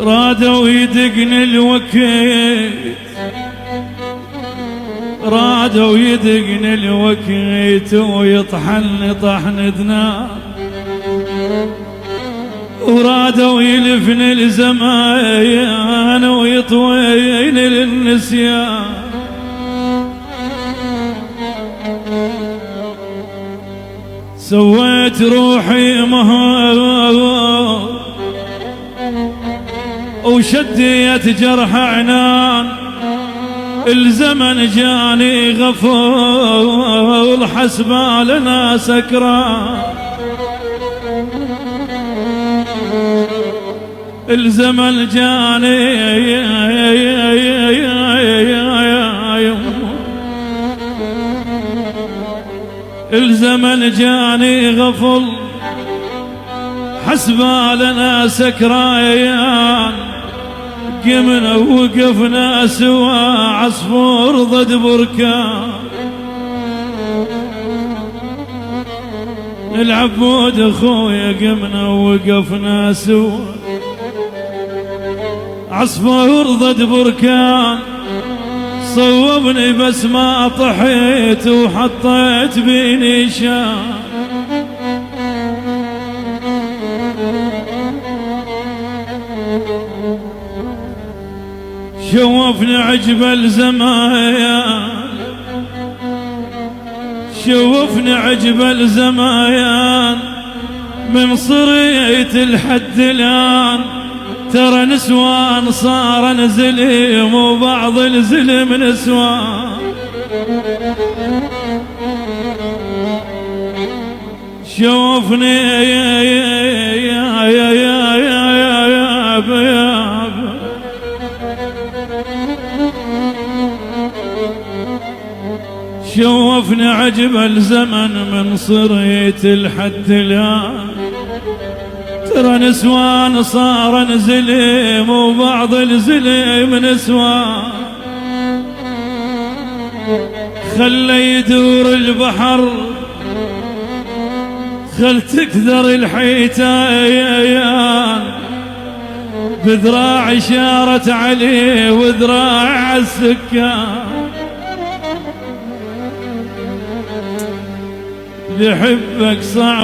رادوا يدقن الوكيت، رادوا يدقن الوكيت ويطحن طحن ذناب، ورادوا يلفن الزمان ويطوين للنسيان. سويت روحي مهار وشديت جرح عنان، الزمن جاني غفول حسبالنا سكران، الزمن جاني الزمن جاني غفل حسبالنا سكران. قمنا وقفنا سوا عصفور ضد بركان، العبود اخويا قمنا وقفنا سوا عصفور ضد بركان. صوبني بس ما طحيت وحطيت بيني شان، شوفني عجب الزمايان، شوفني عجب الزمايان من صريت الحد الآن. ترى نسوان صار نزلم وبعض الزلم نسوان، شوفني شوفني عجب الزمن من صريت الحد الآن. ترى نسوان صار نزلم وبعض الزلم نسوان، خلي يدور البحر خل تكثر الحيتان. بذراع شارت عليه وذراع السكان، بحبك صعب